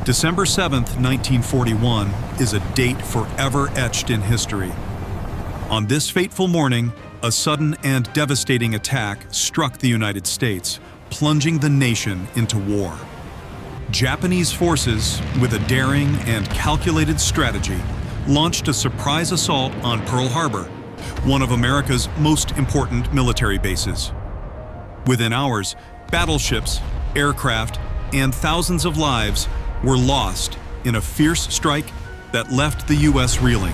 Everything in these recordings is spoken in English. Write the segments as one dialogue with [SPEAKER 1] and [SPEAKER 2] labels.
[SPEAKER 1] December 7th, 1941 is a date forever etched in history. On this fateful morning, a sudden and devastating attack struck the United States, plunging the nation into war. Japanese forces, with a daring and calculated strategy, launched a surprise assault on Pearl Harbor, one of America's most important military bases. Within hours, battleships, aircraft, and thousands of lives were lost in a fierce strike that left the U.S. reeling.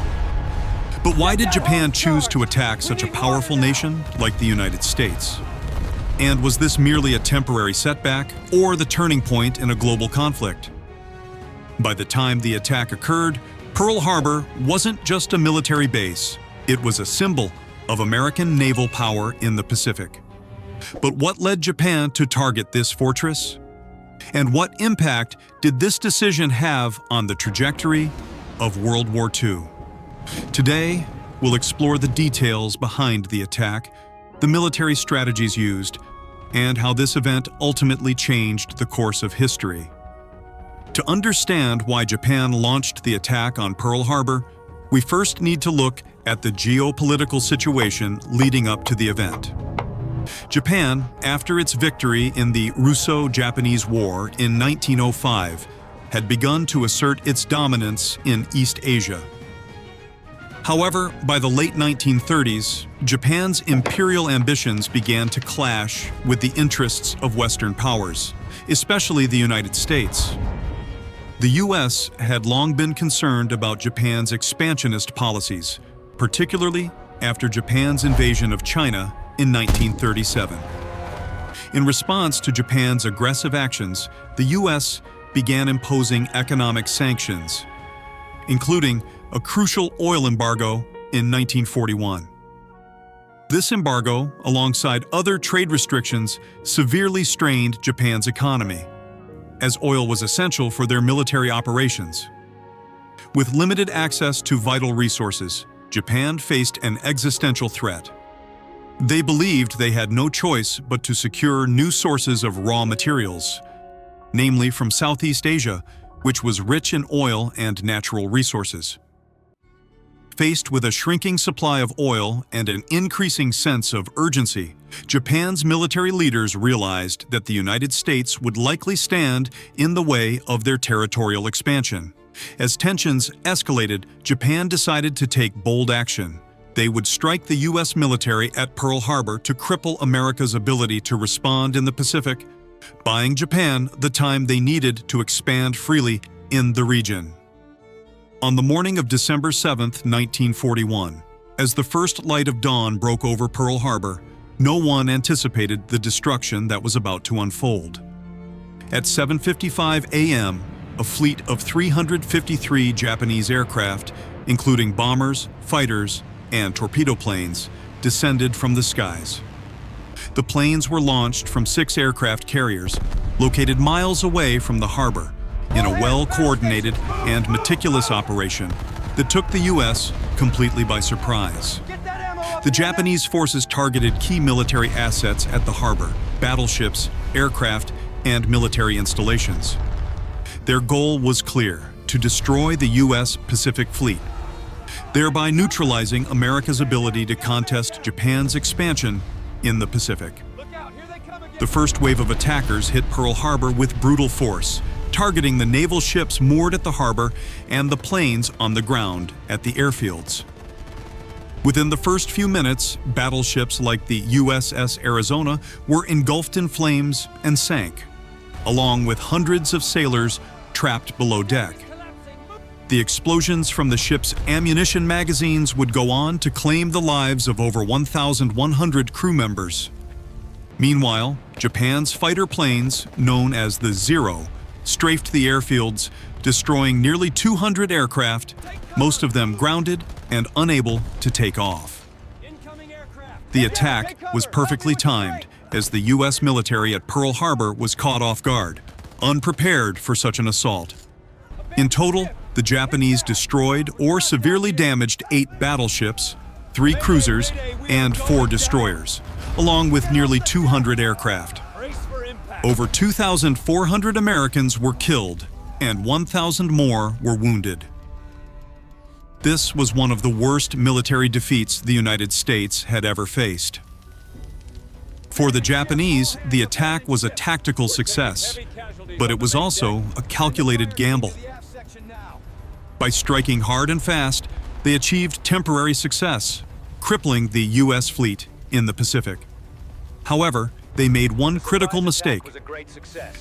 [SPEAKER 1] But why did Japan choose to attack such a powerful nation like the United States? And was this merely a temporary setback or the turning point in a global conflict? By the time the attack occurred, Pearl Harbor wasn't just a military base, it was a symbol of American naval power in the Pacific. But what led Japan to target this fortress? And what impact did this decision have on the trajectory of World War II? Today, we'll explore the details behind the attack, the military strategies used, and how this event ultimately changed the course of history. To understand why Japan launched the attack on Pearl Harbor, we first need to look at the geopolitical situation leading up to the event. Japan, after its victory in the Russo-Japanese War in 1905, had begun to assert its dominance in East Asia. However, by the late 1930s, Japan's imperial ambitions began to clash with the interests of Western powers, especially the United States. The U.S. had long been concerned about Japan's expansionist policies, particularly after Japan's invasion of China in 1937. In response to Japan's aggressive actions, the U.S. began imposing economic sanctions, including a crucial oil embargo in 1941. This embargo, alongside other trade restrictions, severely strained Japan's economy, as oil was essential for their military operations. With limited access to vital resources, Japan faced an existential threat. They believed they had no choice but to secure new sources of raw materials, namely from Southeast Asia, which was rich in oil and natural resources. Faced with a shrinking supply of oil and an increasing sense of urgency, Japan's military leaders realized that the United States would likely stand in the way of their territorial expansion. As tensions escalated, Japan decided to take bold action. They would strike the U.S. military at Pearl Harbor to cripple America's ability to respond in the Pacific, buying Japan the time they needed to expand freely in the region. On the morning of December 7, 1941, as the first light of dawn broke over Pearl Harbor, no one anticipated the destruction that was about to unfold. At 7:55 a.m., a fleet of 353 Japanese aircraft, including bombers, fighters, and torpedo planes, descended from the skies. The planes were launched from 6 aircraft carriers located miles away from the harbor in a well-coordinated and meticulous operation that took the U.S. completely by surprise. The Japanese forces targeted key military assets at the harbor, battleships, aircraft, and military installations. Their goal was clear: to destroy the U.S. Pacific Fleet, thereby neutralizing America's ability to contest Japan's expansion in the Pacific. The first wave of attackers hit Pearl Harbor with brutal force, targeting the naval ships moored at the harbor and the planes on the ground at the airfields. Within the first few minutes, battleships like the USS Arizona were engulfed in flames and sank, along with hundreds of sailors trapped below deck. The explosions from the ship's ammunition magazines would go on to claim the lives of over 1,100 crew members. Meanwhile, Japan's fighter planes, known as the Zero, strafed the airfields, destroying nearly 200 aircraft, most of them grounded and unable to take off. The attack was perfectly timed, as the U.S. military at Pearl Harbor was caught off guard, unprepared for such an assault. In total, the Japanese destroyed or severely damaged 8 battleships, 3 cruisers, and 4 destroyers, along with nearly 200 aircraft. Over 2,400 Americans were killed, and 1,000 more were wounded. This was one of the worst military defeats the United States had ever faced. For the Japanese, the attack was a tactical success, but it was also a calculated gamble. By striking hard and fast, they achieved temporary success, crippling the U.S. fleet in the Pacific. However, they made one critical mistake.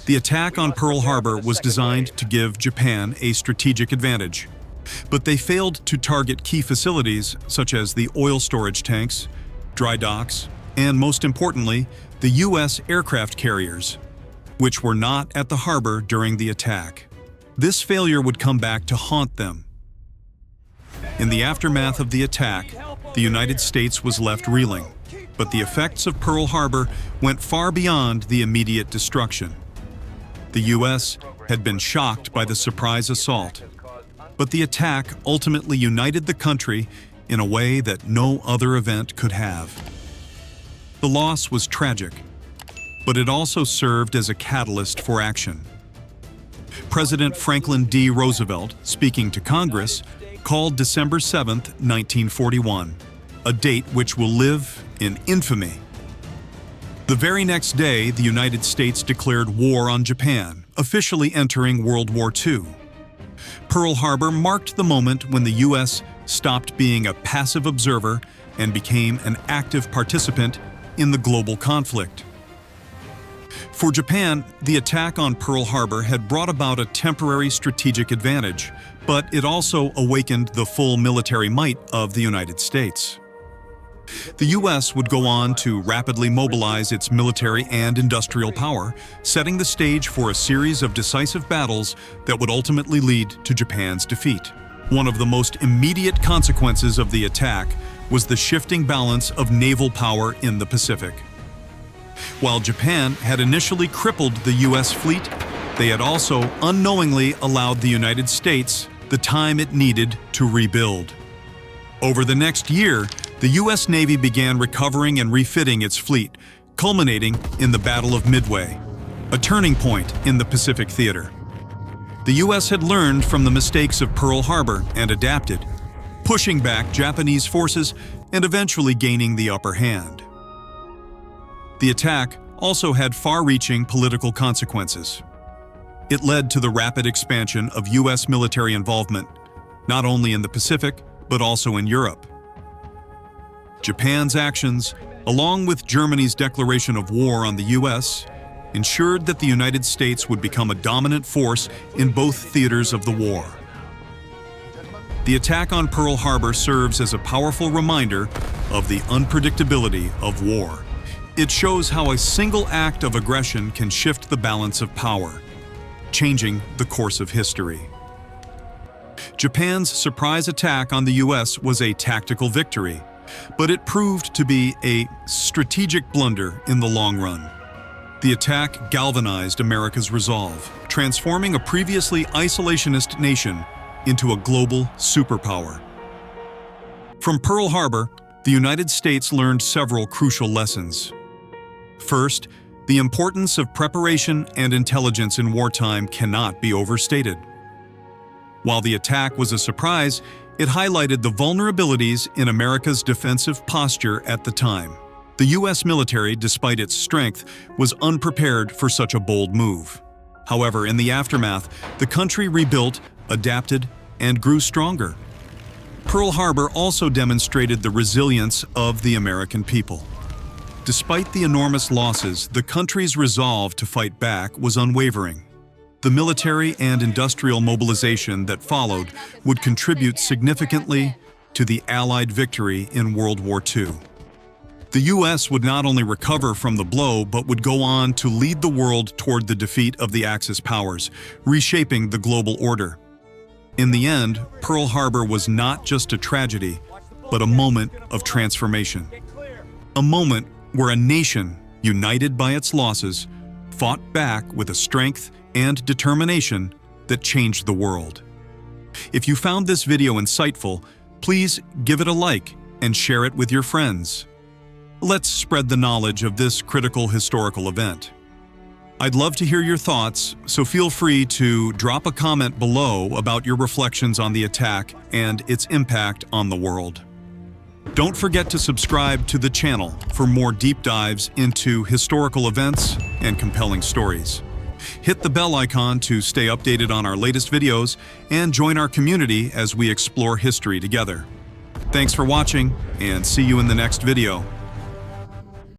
[SPEAKER 1] The attack on Pearl Harbor was designed to give Japan a strategic advantage, but they failed to target key facilities such as the oil storage tanks, dry docks, and most importantly, the U.S. aircraft carriers, which were not at the harbor during the attack. This failure would come back to haunt them. In the aftermath of the attack, the United States was left reeling, but the effects of Pearl Harbor went far beyond the immediate destruction. The U.S. had been shocked by the surprise assault, but the attack ultimately united the country in a way that no other event could have. The loss was tragic, but it also served as a catalyst for action. President Franklin D. Roosevelt, speaking to Congress, called December 7, 1941, a date which will live in infamy. The very next day, the United States declared war on Japan, officially entering World War II. Pearl Harbor marked the moment when the U.S. stopped being a passive observer and became an active participant in the global conflict. For Japan, the attack on Pearl Harbor had brought about a temporary strategic advantage, but it also awakened the full military might of the United States. The U.S. would go on to rapidly mobilize its military and industrial power, setting the stage for a series of decisive battles that would ultimately lead to Japan's defeat. One of the most immediate consequences of the attack was the shifting balance of naval power in the Pacific. While Japan had initially crippled the U.S. fleet, they had also unknowingly allowed the United States the time it needed to rebuild. Over the next year, the U.S. Navy began recovering and refitting its fleet, culminating in the Battle of Midway, a turning point in the Pacific theater. The U.S. had learned from the mistakes of Pearl Harbor and adapted, pushing back Japanese forces and eventually gaining the upper hand. The attack also had far-reaching political consequences. It led to the rapid expansion of U.S. military involvement, not only in the Pacific, but also in Europe. Japan's actions, along with Germany's declaration of war on the U.S., ensured that the United States would become a dominant force in both theaters of the war. The attack on Pearl Harbor serves as a powerful reminder of the unpredictability of war. It shows how a single act of aggression can shift the balance of power, changing the course of history. Japan's surprise attack on the U.S. was a tactical victory, but it proved to be a strategic blunder in the long run. The attack galvanized America's resolve, transforming a previously isolationist nation into a global superpower. From Pearl Harbor, the United States learned several crucial lessons. First, the importance of preparation and intelligence in wartime cannot be overstated. While the attack was a surprise, it highlighted the vulnerabilities in America's defensive posture at the time. The U.S. military, despite its strength, was unprepared for such a bold move. However, in the aftermath, the country rebuilt, adapted, and grew stronger. Pearl Harbor also demonstrated the resilience of the American people. Despite the enormous losses, the country's resolve to fight back was unwavering. The military and industrial mobilization that followed would contribute significantly to the Allied victory in World War II. The U.S. would not only recover from the blow, but would go on to lead the world toward the defeat of the Axis powers, reshaping the global order. In the end, Pearl Harbor was not just a tragedy, but a moment of transformation. A moment where a nation, united by its losses, fought back with a strength and determination that changed the world. If you found this video insightful, please give it a like and share it with your friends. Let's spread the knowledge of this critical historical event. I'd love to hear your thoughts, so feel free to drop a comment below about your reflections on the attack and its impact on the world. Don't forget to subscribe to the channel for more deep dives into historical events and compelling stories. Hit the bell icon to stay updated on our latest videos and join our community as we explore history together. Thanks for watching, and see you in the next video.